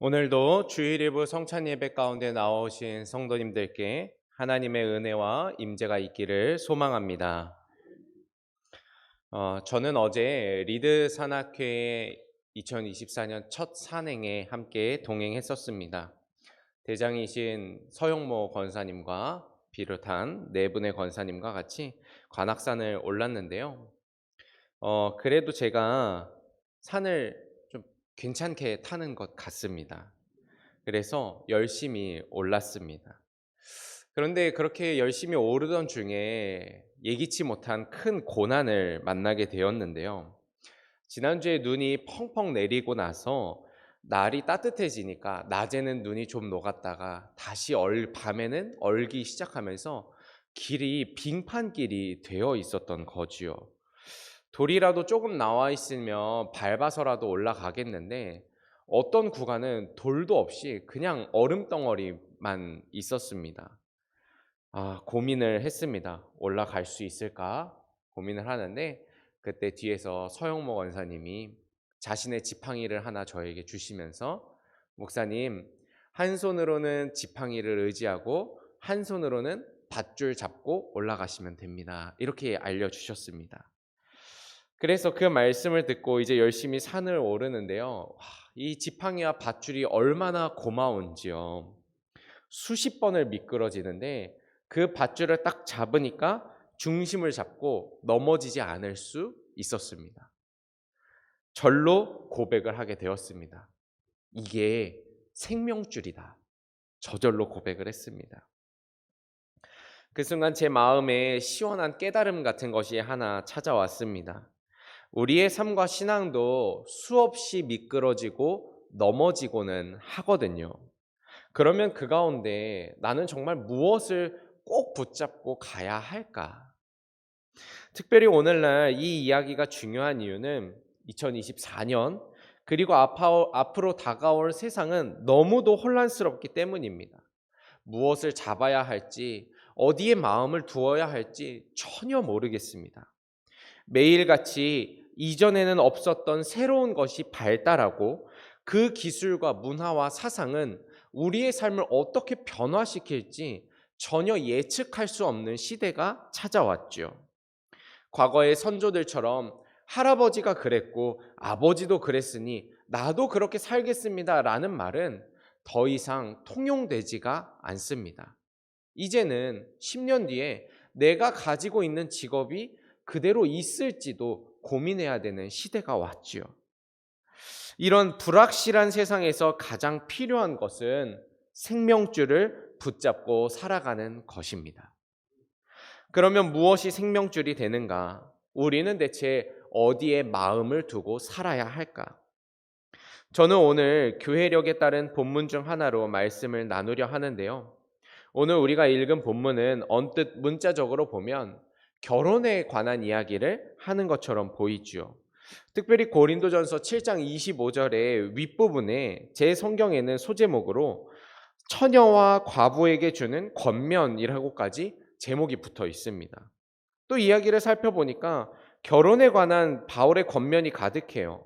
오늘도 주일 일부 성찬 예배 가운데 나오신 성도님들께 하나님의 은혜와 임재가 있기를 소망합니다. 저는 어제 리드 산악회의 2024년 첫 산행에 함께 동행했었습니다. 대장이신 서영모 권사님과 비롯한 네 분의 권사님과 같이 관악산을 올랐는데요. 그래도 제가 산을 좀 괜찮게 타는 것 같습니다. 그래서 열심히 올랐습니다. 그런데 그렇게 열심히 오르던 중에 예기치 못한 큰 고난을 만나게 되었는데요. 지난주에 눈이 펑펑 내리고 나서 날이 따뜻해지니까 낮에는 눈이 좀 녹았다가 다시 밤에는 얼기 시작하면서 길이 빙판길이 되어 있었던 거지요. 돌이라도 조금 나와 있으면 밟아서라도 올라가겠는데 어떤 구간은 돌도 없이 그냥 얼음 덩어리만 있었습니다. 고민을 했습니다. 올라갈 수 있을까? 고민을 하는데 그때 뒤에서 서영모 원사님이 자신의 지팡이를 하나 저에게 주시면서 목사님, 한 손으로는 지팡이를 의지하고 한 손으로는 밧줄 잡고 올라가시면 됩니다. 이렇게 알려주셨습니다. 그래서 그 말씀을 듣고 이제 열심히 산을 오르는데요. 이 지팡이와 밧줄이 얼마나 고마운지요. 수십 번을 미끄러지는데 그 밧줄을 딱 잡으니까 중심을 잡고 넘어지지 않을 수 있었습니다. 절로 고백을 하게 되었습니다. 이게 생명줄이다. 저절로 고백을 했습니다. 그 순간 제 마음에 시원한 깨달음 같은 것이 하나 찾아왔습니다. 우리의 삶과 신앙도 수없이 미끄러지고 넘어지고는 하거든요. 그러면 그 가운데 나는 정말 무엇을 꼭 붙잡고 가야 할까? 특별히 오늘날 이 이야기가 중요한 이유는 2024년 그리고 앞으로 다가올 세상은 너무도 혼란스럽기 때문입니다. 무엇을 잡아야 할지, 어디에 마음을 두어야 할지 전혀 모르겠습니다. 매일같이 이전에는 없었던 새로운 것이 발달하고 그 기술과 문화와 사상은 우리의 삶을 어떻게 변화시킬지 전혀 예측할 수 없는 시대가 찾아왔죠. 과거의 선조들처럼 할아버지가 그랬고 아버지도 그랬으니 나도 그렇게 살겠습니다 라는 말은 더 이상 통용되지가 않습니다. 이제는 10년 뒤에 내가 가지고 있는 직업이 그대로 있을지도 고민해야 되는 시대가 왔지요. 이런 불확실한 세상에서 가장 필요한 것은 생명줄을 붙잡고 살아가는 것입니다. 그러면 무엇이 생명줄이 되는가? 우리는 대체 어디에 마음을 두고 살아야 할까? 저는 오늘 교회력에 따른 본문 중 하나로 말씀을 나누려 하는데요. 오늘 우리가 읽은 본문은 언뜻 문자적으로 보면 결혼에 관한 이야기를 하는 것처럼 보이죠. 특별히 고린도전서 7장 25절의 윗부분에 제 성경에는 소제목으로 처녀와 과부에게 주는 권면이라고까지 제목이 붙어 있습니다. 또 이야기를 살펴보니까 결혼에 관한 바울의 권면이 가득해요.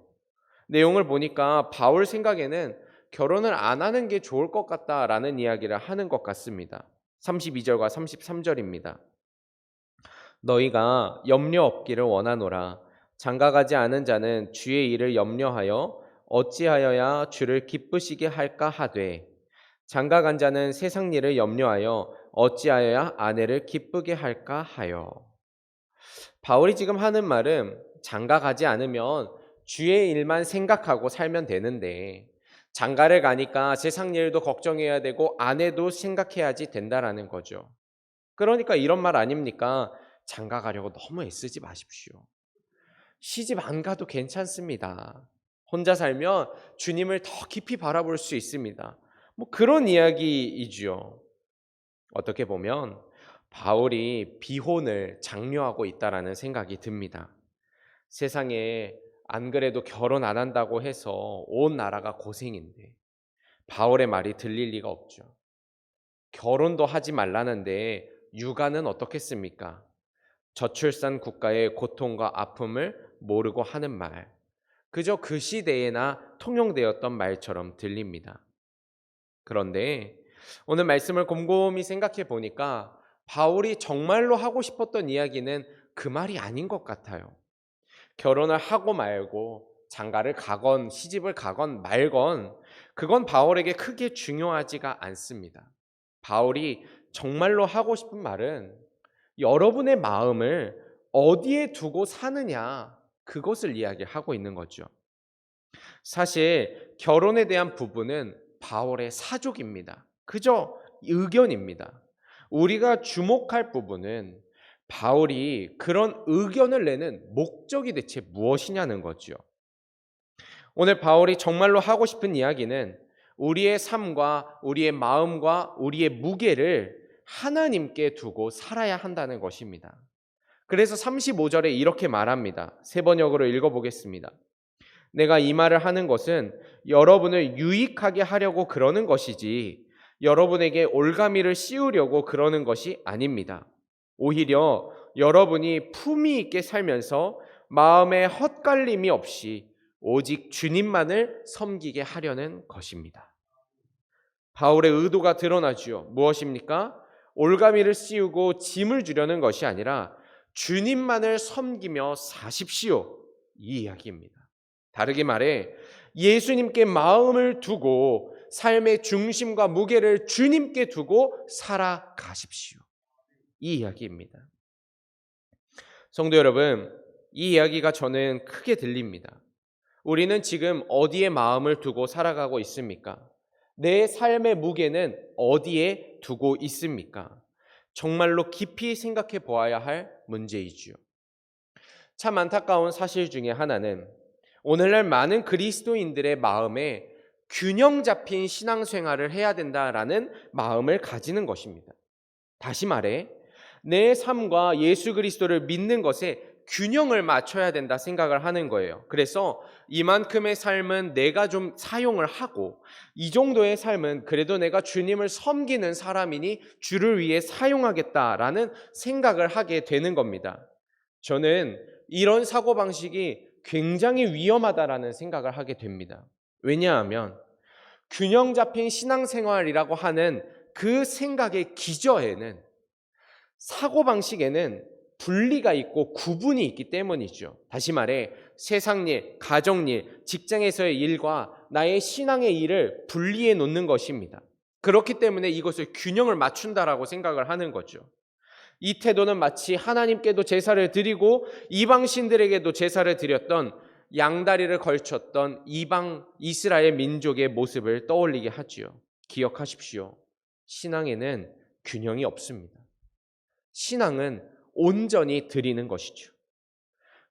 내용을 보니까 바울 생각에는 결혼을 안 하는 게 좋을 것 같다라는 이야기를 하는 것 같습니다. 32절과 33절입니다. 너희가 염려 없기를 원하노라. 장가가지 않은 자는 주의 일을 염려하여 어찌하여야 주를 기쁘시게 할까 하되 장가간 자는 세상 일을 염려하여 어찌하여야 아내를 기쁘게 할까 하여. 바울이 지금 하는 말은 장가가지 않으면 주의 일만 생각하고 살면 되는데 장가를 가니까 세상 일도 걱정해야 되고 아내도 생각해야지 된다라는 거죠. 그러니까 이런 말 아닙니까? 장가 가려고 너무 애쓰지 마십시오. 시집 안 가도 괜찮습니다. 혼자 살면 주님을 더 깊이 바라볼 수 있습니다. 뭐 그런 이야기이지요. 어떻게 보면 바울이 비혼을 장려하고 있다라는 생각이 듭니다. 세상에 안 그래도 결혼 안 한다고 해서 온 나라가 고생인데 바울의 말이 들릴 리가 없죠. 결혼도 하지 말라는데 육아는 어떻겠습니까? 저출산 국가의 고통과 아픔을 모르고 하는 말, 그저 그 시대에나 통용되었던 말처럼 들립니다. 그런데 오늘 말씀을 곰곰이 생각해 보니까 바울이 정말로 하고 싶었던 이야기는 그 말이 아닌 것 같아요. 결혼을 하고 말고 장가를 가건 시집을 가건 말건 그건 바울에게 크게 중요하지가 않습니다. 바울이 정말로 하고 싶은 말은 여러분의 마음을 어디에 두고 사느냐 그것을 이야기하고 있는 거죠. 사실 결혼에 대한 부분은 바울의 사족입니다. 그저 의견입니다. 우리가 주목할 부분은 바울이 그런 의견을 내는 목적이 대체 무엇이냐는 거죠. 오늘 바울이 정말로 하고 싶은 이야기는 우리의 삶과 우리의 마음과 우리의 무게를 하나님께 두고 살아야 한다는 것입니다. 그래서 35절에 이렇게 말합니다. 세 번역으로 읽어보겠습니다. 내가 이 말을 하는 것은 여러분을 유익하게 하려고 그러는 것이지 여러분에게 올가미를 씌우려고 그러는 것이 아닙니다. 오히려 여러분이 품위 있게 살면서 마음에 헛갈림이 없이 오직 주님만을 섬기게 하려는 것입니다. 바울의 의도가 드러나지요. 무엇입니까? 올가미를 씌우고 짐을 주려는 것이 아니라 주님만을 섬기며 사십시오. 이 이야기입니다. 다르게 말해 예수님께 마음을 두고 삶의 중심과 무게를 주님께 두고 살아가십시오. 이 이야기입니다. 성도 여러분, 이 이야기가 저는 크게 들립니다. 우리는 지금 어디에 마음을 두고 살아가고 있습니까? 내 삶의 무게는 어디에 두고 있습니까? 정말로 깊이 생각해 보아야 할 문제이지요. 참 안타까운 사실 중에 하나는 오늘날 많은 그리스도인들의 마음에 균형 잡힌 신앙생활을 해야 된다라는 마음을 가지는 것입니다. 다시 말해 내 삶과 예수 그리스도를 믿는 것에 균형을 맞춰야 된다 생각을 하는 거예요. 그래서 이만큼의 삶은 내가 좀 사용을 하고 이 정도의 삶은 그래도 내가 주님을 섬기는 사람이니 주를 위해 사용하겠다라는 생각을 하게 되는 겁니다. 저는 이런 사고방식이 굉장히 위험하다라는 생각을 하게 됩니다. 왜냐하면 균형 잡힌 신앙생활이라고 하는 그 생각의 기저에는 사고방식에는 분리가 있고 구분이 있기 때문이죠. 다시 말해 세상일, 가정일, 직장에서의 일과 나의 신앙의 일을 분리해 놓는 것입니다. 그렇기 때문에 이것을 균형을 맞춘다라고 생각을 하는 거죠. 이 태도는 마치 하나님께도 제사를 드리고 이방신들에게도 제사를 드렸던 양다리를 걸쳤던 이방 이스라엘 민족의 모습을 떠올리게 하지요. 기억하십시오. 신앙에는 균형이 없습니다. 신앙은 온전히 드리는 것이죠.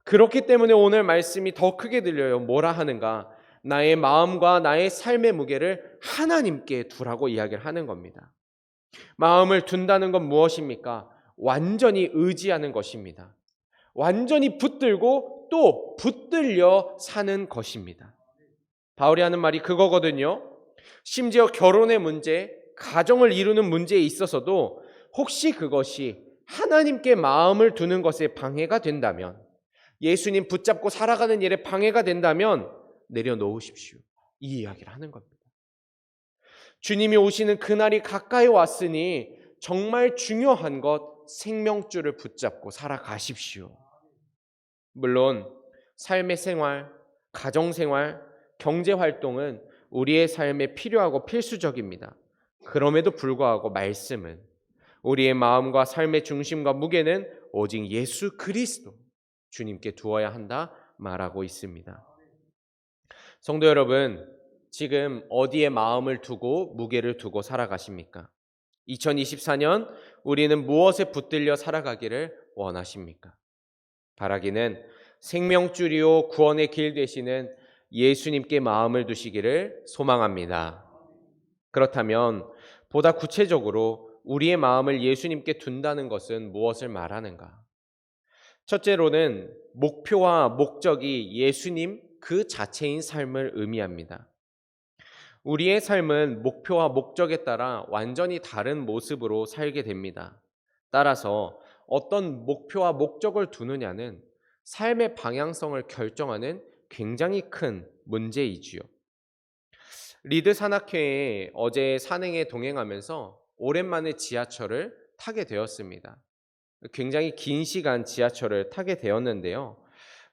그렇기 때문에 오늘 말씀이 더 크게 들려요. 뭐라 하는가? 나의 마음과 나의 삶의 무게를 하나님께 두라고 이야기를 하는 겁니다. 마음을 둔다는 건 무엇입니까? 완전히 의지하는 것입니다. 완전히 붙들고 또 붙들려 사는 것입니다. 바울이 하는 말이 그거거든요. 심지어 결혼의 문제, 가정을 이루는 문제에 있어서도 혹시 그것이 하나님께 마음을 두는 것에 방해가 된다면, 예수님 붙잡고 살아가는 일에 방해가 된다면 내려놓으십시오. 이 이야기를 하는 겁니다. 주님이 오시는 그날이 가까이 왔으니 정말 중요한 것 생명줄을 붙잡고 살아가십시오. 물론 삶의 생활, 가정생활, 경제활동은 우리의 삶에 필요하고 필수적입니다. 그럼에도 불구하고 말씀은 우리의 마음과 삶의 중심과 무게는 오직 예수 그리스도 주님께 두어야 한다 말하고 있습니다. 성도 여러분, 지금 어디에 마음을 두고 무게를 두고 살아가십니까? 2024년 우리는 무엇에 붙들려 살아가기를 원하십니까? 바라기는 생명줄이요 구원의 길 되시는 예수님께 마음을 두시기를 소망합니다. 그렇다면 보다 구체적으로 우리의 마음을 예수님께 둔다는 것은 무엇을 말하는가? 첫째로는 목표와 목적이 예수님 그 자체인 삶을 의미합니다. 우리의 삶은 목표와 목적에 따라 완전히 다른 모습으로 살게 됩니다. 따라서 어떤 목표와 목적을 두느냐는 삶의 방향성을 결정하는 굉장히 큰 문제이지요. 리드 산악회에 어제 산행에 동행하면서 오랜만에 지하철을 타게 되었습니다. 굉장히 긴 시간 지하철을 타게 되었는데요.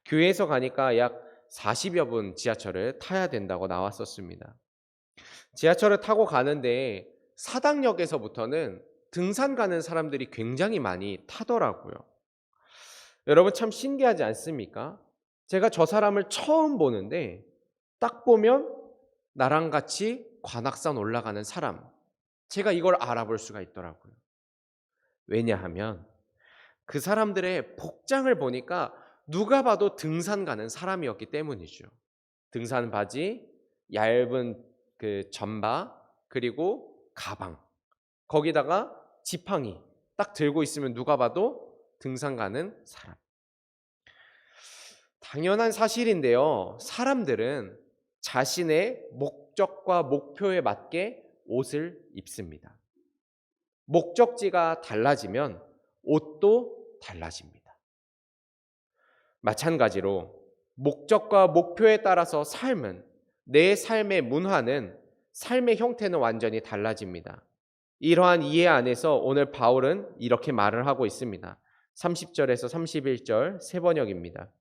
교회에서 가니까 약 40여 분 지하철을 타야 된다고 나왔었습니다. 지하철을 타고 가는데 사당역에서부터는 등산 가는 사람들이 굉장히 많이 타더라고요. 여러분 참 신기하지 않습니까? 제가 저 사람을 처음 보는데 딱 보면 나랑 같이 관악산 올라가는 사람, 제가 이걸 알아볼 수가 있더라고요. 왜냐하면 그 사람들의 복장을 보니까 누가 봐도 등산 가는 사람이었기 때문이죠. 등산 바지, 얇은 그 점바, 그리고 가방, 거기다가 지팡이 딱 들고 있으면 누가 봐도 등산 가는 사람. 당연한 사실인데요. 사람들은 자신의 목적과 목표에 맞게 옷을 입습니다. 목적지가 달라지면 옷도 달라집니다. 마찬가지로 목적과 목표에 따라서 삶은, 내 삶의 문화는, 삶의 형태는 완전히 달라집니다. 이러한 이해 안에서 오늘 바울은 이렇게 말을 하고 있습니다. 30절에서 31절 세 번역입니다.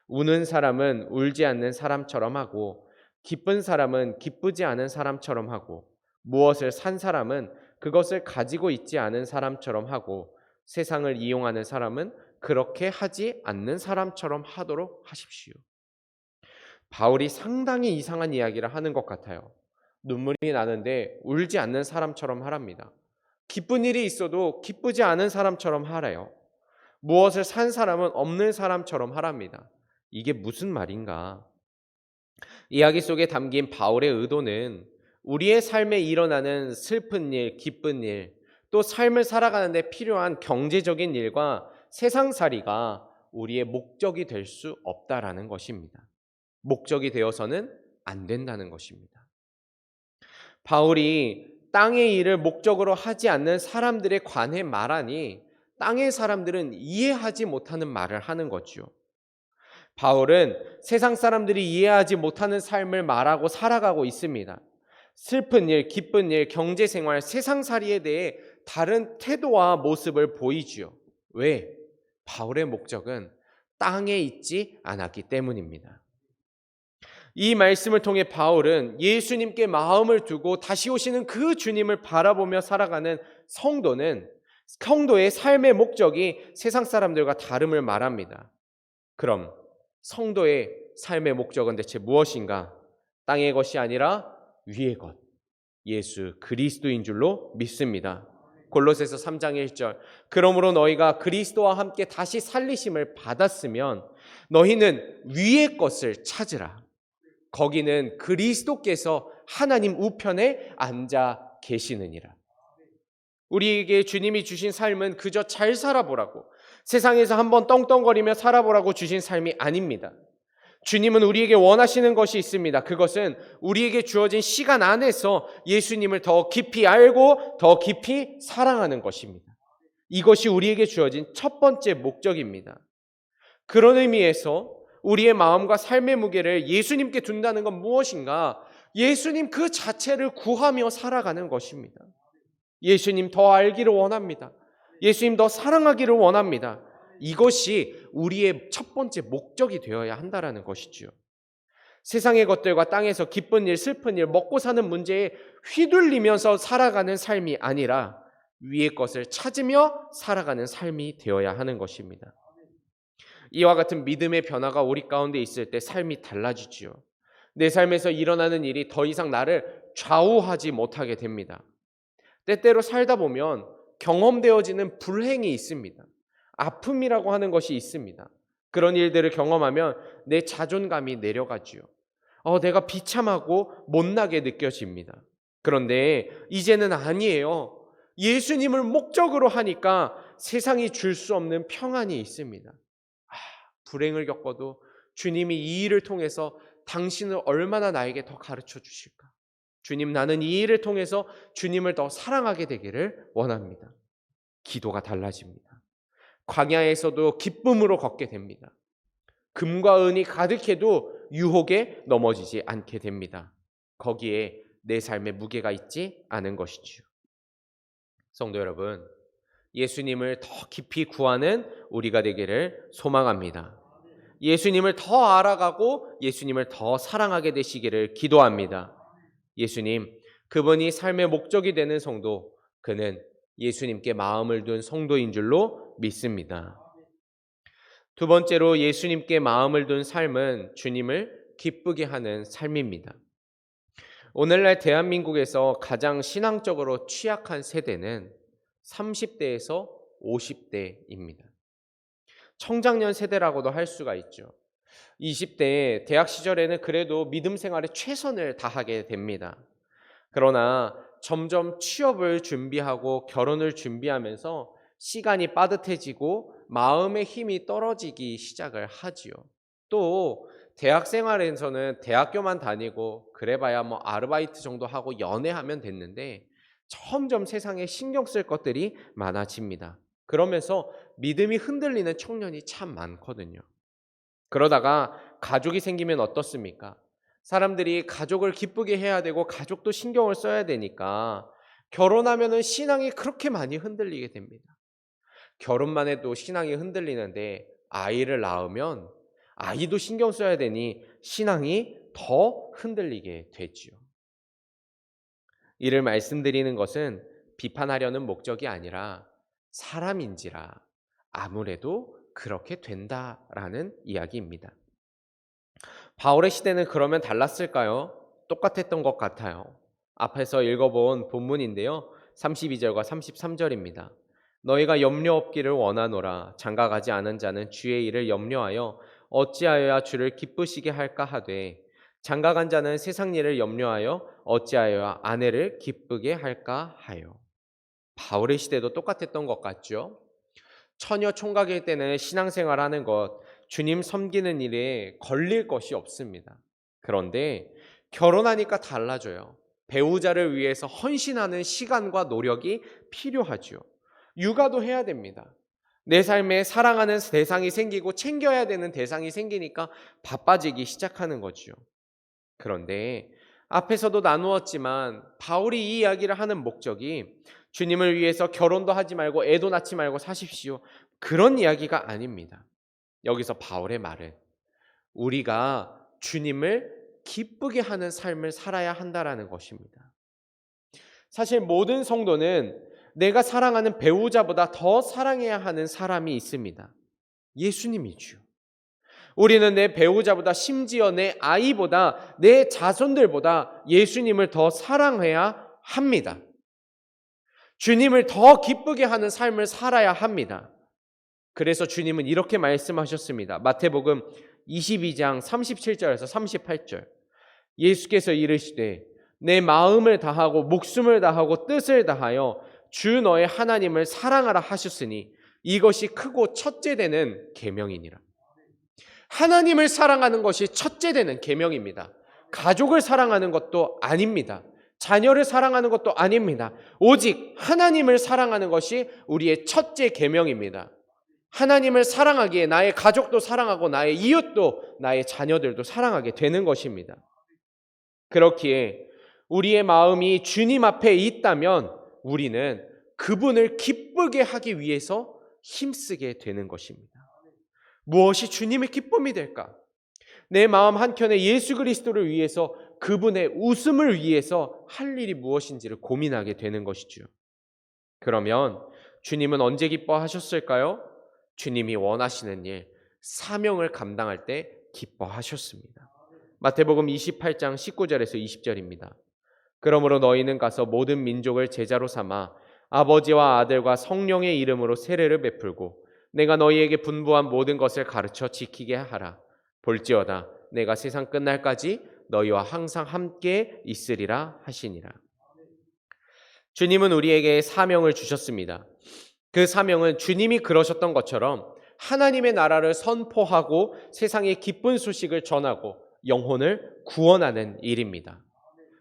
우는 사람은 울지 않는 사람처럼 하고 기쁜 사람은 기쁘지 않은 사람처럼 하고 무엇을 산 사람은 그것을 가지고 있지 않은 사람처럼 하고 세상을 이용하는 사람은 그렇게 하지 않는 사람처럼 하도록 하십시오. 바울이 상당히 이상한 이야기를 하는 것 같아요. 눈물이 나는데 울지 않는 사람처럼 하랍니다. 기쁜 일이 있어도 기쁘지 않은 사람처럼 하래요. 무엇을 산 사람은 없는 사람처럼 하랍니다. 이게 무슨 말인가? 이야기 속에 담긴 바울의 의도는 우리의 삶에 일어나는 슬픈 일, 기쁜 일, 또 삶을 살아가는데 필요한 경제적인 일과 세상살이가 우리의 목적이 될 수 없다라는 것입니다. 목적이 되어서는 안 된다는 것입니다. 바울이 땅의 일을 목적으로 하지 않는 사람들에 관해 말하니 땅의 사람들은 이해하지 못하는 말을 하는 거죠. 바울은 세상 사람들이 이해하지 못하는 삶을 말하고 살아가고 있습니다. 슬픈 일, 기쁜 일, 경제생활, 세상살이에 대해 다른 태도와 모습을 보이지요. 왜? 바울의 목적은 땅에 있지 않았기 때문입니다. 이 말씀을 통해 바울은 예수님께 마음을 두고 다시 오시는 그 주님을 바라보며 살아가는 성도의 삶의 목적이 세상 사람들과 다름을 말합니다. 그럼 성도의 삶의 목적은 대체 무엇인가? 땅의 것이 아니라 위의 것, 예수 그리스도인 줄로 믿습니다. 골로새서 3장 1절, 그러므로 너희가 그리스도와 함께 다시 살리심을 받았으면 너희는 위의 것을 찾으라. 거기는 그리스도께서 하나님 우편에 앉아 계시느니라. 우리에게 주님이 주신 삶은 그저 잘 살아보라고, 세상에서 한번 떵떵거리며 살아보라고 주신 삶이 아닙니다. 주님은 우리에게 원하시는 것이 있습니다. 그것은 우리에게 주어진 시간 안에서 예수님을 더 깊이 알고 더 깊이 사랑하는 것입니다. 이것이 우리에게 주어진 첫 번째 목적입니다. 그런 의미에서 우리의 마음과 삶의 무게를 예수님께 둔다는 건 무엇인가? 예수님 그 자체를 구하며 살아가는 것입니다. 예수님 더 알기를 원합니다. 예수님 더 사랑하기를 원합니다. 이것이 우리의 첫 번째 목적이 되어야 한다는 것이죠. 세상의 것들과 땅에서 기쁜 일, 슬픈 일, 먹고 사는 문제에 휘둘리면서 살아가는 삶이 아니라 위의 것을 찾으며 살아가는 삶이 되어야 하는 것입니다. 이와 같은 믿음의 변화가 우리 가운데 있을 때 삶이 달라지지요. 내 삶에서 일어나는 일이 더 이상 나를 좌우하지 못하게 됩니다. 때때로 살다 보면 경험되어지는 불행이 있습니다. 아픔이라고 하는 것이 있습니다. 그런 일들을 경험하면 내 자존감이 내려가지요. 내가 비참하고 못나게 느껴집니다. 그런데 이제는 아니에요. 예수님을 목적으로 하니까 세상이 줄 수 없는 평안이 있습니다. 불행을 겪어도 주님이 이 일을 통해서 당신을 얼마나 나에게 더 가르쳐 주실까? 주님, 나는 이 일을 통해서 주님을 더 사랑하게 되기를 원합니다. 기도가 달라집니다. 광야에서도 기쁨으로 걷게 됩니다. 금과 은이 가득해도 유혹에 넘어지지 않게 됩니다. 거기에 내 삶의 무게가 있지 않은 것이지요. 성도 여러분, 예수님을 더 깊이 구하는 우리가 되기를 소망합니다. 예수님을 더 알아가고 예수님을 더 사랑하게 되시기를 기도합니다. 예수님, 그분이 삶의 목적이 되는 성도, 그는 예수님께 마음을 둔 성도인 줄로 믿습니다. 두 번째로 예수님께 마음을 둔 삶은 주님을 기쁘게 하는 삶입니다. 오늘날 대한민국에서 가장 신앙적으로 취약한 세대는 30대에서 50대입니다. 청장년 세대라고도 할 수가 있죠. 20대 대학 시절에는 그래도 믿음 생활에 최선을 다하게 됩니다. 그러나 점점 취업을 준비하고 결혼을 준비하면서 시간이 빠듯해지고 마음의 힘이 떨어지기 시작을 하지요. 또 대학 생활에서는 대학교만 다니고 그래봐야 뭐 아르바이트 정도 하고 연애하면 됐는데 점점 세상에 신경 쓸 것들이 많아집니다. 그러면서 믿음이 흔들리는 청년이 참 많거든요. 그러다가 가족이 생기면 어떻습니까? 사람들이 가족을 기쁘게 해야 되고 가족도 신경을 써야 되니까 결혼하면은 신앙이 그렇게 많이 흔들리게 됩니다. 결혼만 해도 신앙이 흔들리는데 아이를 낳으면 아이도 신경 써야 되니 신앙이 더 흔들리게 되지요. 이를 말씀드리는 것은 비판하려는 목적이 아니라 사람인지라 아무래도 그렇게 된다라는 이야기입니다. 바울의 시대는 그러면 달랐을까요? 똑같았던 것 같아요. 앞에서 읽어본 본문인데요. 32절과 33절입니다. 너희가 염려 없기를 원하노라. 장가가지 않은 자는 주의 일을 염려하여 어찌하여야 주를 기쁘시게 할까 하되 장가간 자는 세상 일을 염려하여 어찌하여야 아내를 기쁘게 할까 하여. 바울의 시대도 똑같았던 것 같죠? 처녀 총각일 때는 신앙생활하는 것, 주님 섬기는 일에 걸릴 것이 없습니다. 그런데 결혼하니까 달라져요. 배우자를 위해서 헌신하는 시간과 노력이 필요하죠. 육아도 해야 됩니다. 내 삶에 사랑하는 대상이 생기고 챙겨야 되는 대상이 생기니까 바빠지기 시작하는 거죠. 그런데 앞에서도 나누었지만 바울이 이 이야기를 하는 목적이 주님을 위해서 결혼도 하지 말고 애도 낳지 말고 사십시오. 그런 이야기가 아닙니다. 여기서 바울의 말은 우리가 주님을 기쁘게 하는 삶을 살아야 한다라는 것입니다. 사실 모든 성도는 내가 사랑하는 배우자보다 더 사랑해야 하는 사람이 있습니다. 예수님이죠. 우리는 내 배우자보다 심지어 내 아이보다 내 자손들보다 예수님을 더 사랑해야 합니다. 주님을 더 기쁘게 하는 삶을 살아야 합니다. 그래서 주님은 이렇게 말씀하셨습니다. 마태복음 22장 37절에서 38절. 예수께서 이르시되 내 마음을 다하고 목숨을 다하고 뜻을 다하여 주 너의 하나님을 사랑하라 하셨으니 이것이 크고 첫째 되는 계명이니라. 하나님을 사랑하는 것이 첫째 되는 계명입니다. 가족을 사랑하는 것도 아닙니다. 자녀를 사랑하는 것도 아닙니다. 오직 하나님을 사랑하는 것이 우리의 첫째 계명입니다. 하나님을 사랑하기에 나의 가족도 사랑하고 나의 이웃도 나의 자녀들도 사랑하게 되는 것입니다. 그렇기에 우리의 마음이 주님 앞에 있다면 우리는 그분을 기쁘게 하기 위해서 힘쓰게 되는 것입니다. 무엇이 주님의 기쁨이 될까? 내 마음 한켠에 예수 그리스도를 위해서 그분의 웃음을 위해서 할 일이 무엇인지를 고민하게 되는 것이죠. 그러면 주님은 언제 기뻐하셨을까요? 주님이 원하시는 일, 사명을 감당할 때 기뻐하셨습니다. 마태복음 28장 19절에서 20절입니다. 그러므로 너희는 가서 모든 민족을 제자로 삼아 아버지와 아들과 성령의 이름으로 세례를 베풀고 내가 너희에게 분부한 모든 것을 가르쳐 지키게 하라. 볼지어다 내가 세상 끝날까지 너희와 항상 함께 있으리라 하시니라. 주님은 우리에게 사명을 주셨습니다. 그 사명은 주님이 그러셨던 것처럼 하나님의 나라를 선포하고 세상에 기쁜 소식을 전하고 영혼을 구원하는 일입니다.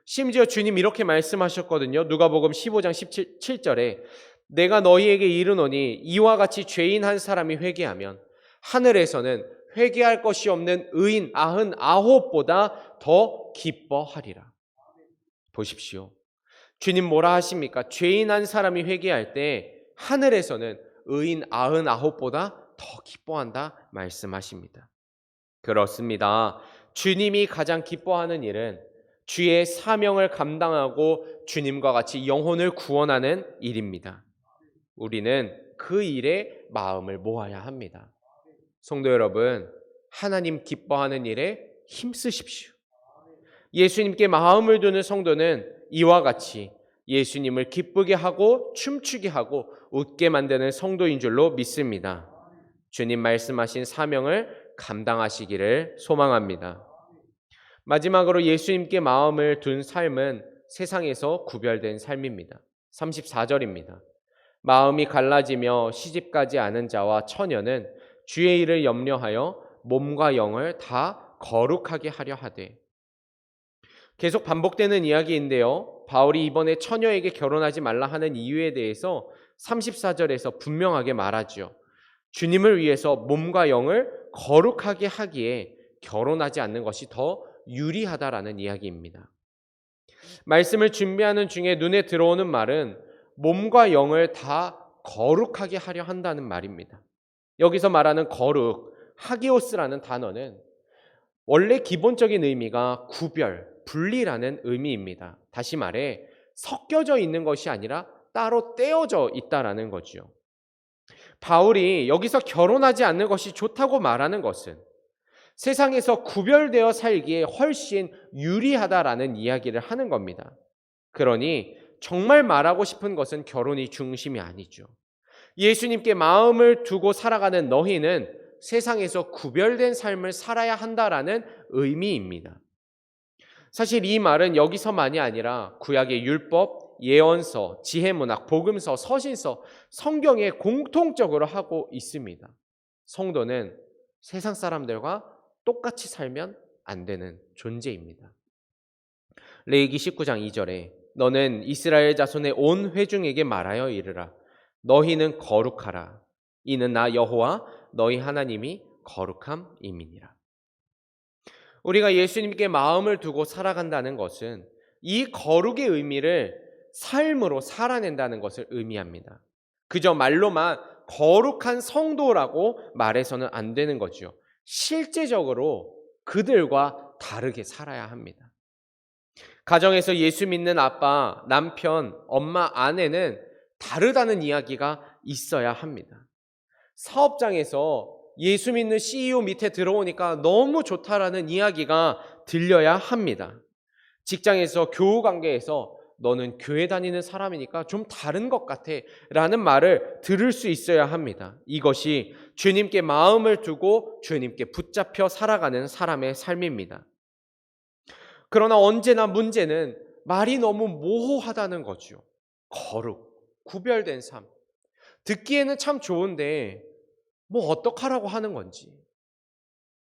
심지어 주님 이렇게 말씀하셨거든요. 누가복음 15장 17절에 내가 너희에게 이르노니 이와 같이 죄인 한 사람이 회개하면 하늘에서는 회개할 것이 없는 의인 99보다 더 기뻐하리라. 보십시오. 주님 뭐라 하십니까? 죄인 한 사람이 회개할 때 하늘에서는 의인 99보다 더 기뻐한다 말씀하십니다. 그렇습니다. 주님이 가장 기뻐하는 일은 주의 사명을 감당하고 주님과 같이 영혼을 구원하는 일입니다. 우리는 그 일에 마음을 모아야 합니다. 성도 여러분, 하나님 기뻐하는 일에 힘쓰십시오. 예수님께 마음을 두는 성도는 이와 같이 예수님을 기쁘게 하고 춤추게 하고 웃게 만드는 성도인 줄로 믿습니다. 주님 말씀하신 사명을 감당하시기를 소망합니다. 마지막으로 예수님께 마음을 둔 삶은 세상에서 구별된 삶입니다. 34절입니다. 마음이 갈라지며 시집가지 않은 자와 처녀는 주의 일을 염려하여 몸과 영을 다 거룩하게 하려 하되. 계속 반복되는 이야기인데요. 바울이 이번에 처녀에게 결혼하지 말라 하는 이유에 대해서 34절에서 분명하게 말하죠. 주님을 위해서 몸과 영을 거룩하게 하기에 결혼하지 않는 것이 더 유리하다라는 이야기입니다. 말씀을 준비하는 중에 눈에 들어오는 말은 몸과 영을 다 거룩하게 하려 한다는 말입니다. 여기서 말하는 거룩, 하기오스라는 단어는 원래 기본적인 의미가 구별, 분리라는 의미입니다. 다시 말해 섞여져 있는 것이 아니라 따로 떼어져 있다라는 거죠. 바울이 여기서 결혼하지 않는 것이 좋다고 말하는 것은 세상에서 구별되어 살기에 훨씬 유리하다라는 이야기를 하는 겁니다. 그러니 정말 말하고 싶은 것은 결혼이 중심이 아니죠. 예수님께 마음을 두고 살아가는 너희는 세상에서 구별된 삶을 살아야 한다라는 의미입니다. 사실 이 말은 여기서만이 아니라 구약의 율법, 예언서, 지혜문학, 복음서, 서신서, 성경에 공통적으로 하고 있습니다. 성도는 세상 사람들과 똑같이 살면 안 되는 존재입니다. 레위기 19장 2절에 너는 이스라엘 자손의 온 회중에게 말하여 이르라. 너희는 거룩하라. 이는 나 여호와 너희 하나님이 거룩함임이니라. 우리가 예수님께 마음을 두고 살아간다는 것은 이 거룩의 의미를 삶으로 살아낸다는 것을 의미합니다. 그저 말로만 거룩한 성도라고 말해서는 안 되는 거죠. 실제적으로 그들과 다르게 살아야 합니다. 가정에서 예수 믿는 아빠, 남편, 엄마, 아내는 다르다는 이야기가 있어야 합니다. 사업장에서 예수 믿는 CEO 밑에 들어오니까 너무 좋다라는 이야기가 들려야 합니다. 직장에서 교우 관계에서 너는 교회 다니는 사람이니까 좀 다른 것 같아 라는 말을 들을 수 있어야 합니다. 이것이 주님께 마음을 두고 주님께 붙잡혀 살아가는 사람의 삶입니다. 그러나 언제나 문제는 말이 너무 모호하다는 거죠. 거룩, 구별된 삶. 듣기에는 참 좋은데 뭐 어떡하라고 하는 건지,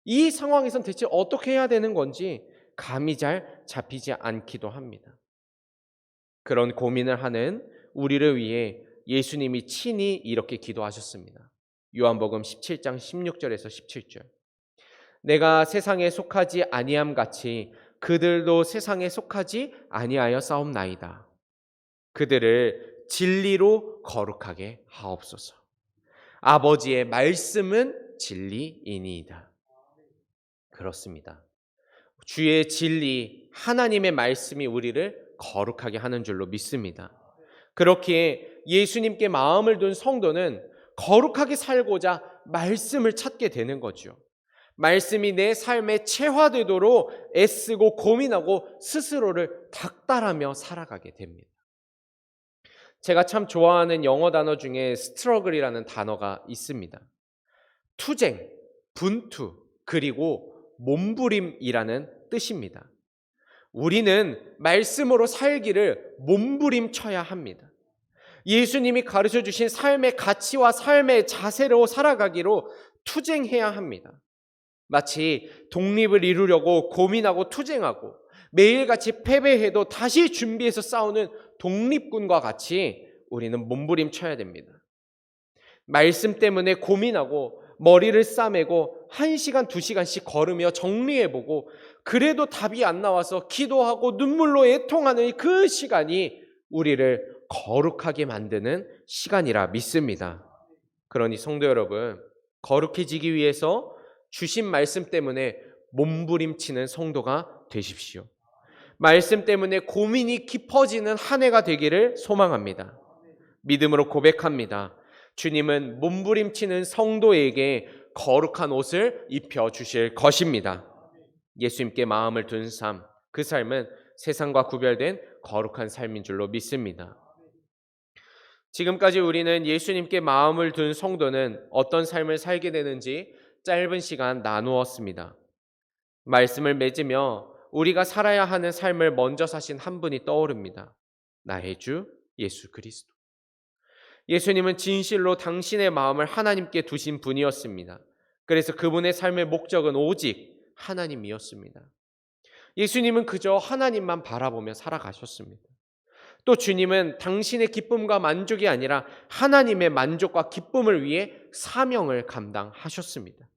이 상황에선 대체 어떻게 해야 되는 건지 감이 잘 잡히지 않기도 합니다. 그런 고민을 하는 우리를 위해 예수님이 친히 이렇게 기도하셨습니다. 요한복음 17장 16절에서 17절. 내가 세상에 속하지 아니함 같이 그들도 세상에 속하지 아니하여 싸움나이다. 그들을 진리로 거룩하게 하옵소서. 아버지의 말씀은 진리이니이다. 그렇습니다. 주의 진리, 하나님의 말씀이 우리를 거룩하게 하는 줄로 믿습니다. 그렇기에 예수님께 마음을 둔 성도는 거룩하게 살고자 말씀을 찾게 되는 거죠. 말씀이 내 삶에 체화되도록 애쓰고 고민하고 스스로를 닥달하며 살아가게 됩니다. 제가 참 좋아하는 영어 단어 중에 스트러글이라는 단어가 있습니다. 투쟁, 분투, 그리고 몸부림이라는 뜻입니다. 우리는 말씀으로 살기를 몸부림쳐야 합니다. 예수님이 가르쳐 주신 삶의 가치와 삶의 자세로 살아가기로 투쟁해야 합니다. 마치 독립을 이루려고 고민하고 투쟁하고 매일같이 패배해도 다시 준비해서 싸우는 독립군과 같이 우리는 몸부림쳐야 됩니다. 말씀 때문에 고민하고 머리를 싸매고 1시간, 2시간씩 걸으며 정리해보고 그래도 답이 안 나와서 기도하고 눈물로 애통하는 그 시간이 우리를 거룩하게 만드는 시간이라 믿습니다. 그러니 성도 여러분, 거룩해지기 위해서 주신 말씀 때문에 몸부림치는 성도가 되십시오. 말씀 때문에 고민이 깊어지는 한 해가 되기를 소망합니다. 믿음으로 고백합니다. 주님은 몸부림치는 성도에게 거룩한 옷을 입혀주실 것입니다. 예수님께 마음을 둔 삶, 그 삶은 세상과 구별된 거룩한 삶인 줄로 믿습니다. 지금까지 우리는 예수님께 마음을 둔 성도는 어떤 삶을 살게 되는지 짧은 시간 나누었습니다. 말씀을 맺으며 우리가 살아야 하는 삶을 먼저 사신 한 분이 떠오릅니다. 나의 주 예수 그리스도. 예수님은 진실로 당신의 마음을 하나님께 두신 분이었습니다. 그래서 그분의 삶의 목적은 오직 하나님이었습니다. 예수님은 그저 하나님만 바라보며 살아가셨습니다. 또 주님은 당신의 기쁨과 만족이 아니라 하나님의 만족과 기쁨을 위해 사명을 감당하셨습니다.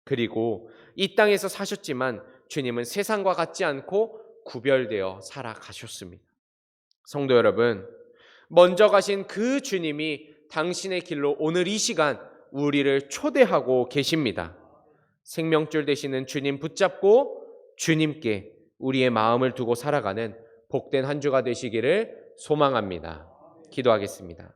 그리고 이 땅에서 사셨지만 주님은 세상과 같지 않고 구별되어 살아가셨습니다. 성도 여러분, 먼저 가신 그 주님이 당신의 길로 오늘 이 시간 우리를 초대하고 계십니다. 생명줄 되시는 주님 붙잡고 주님께 우리의 마음을 두고 살아가는 복된 한 주가 되시기를 소망합니다. 기도하겠습니다.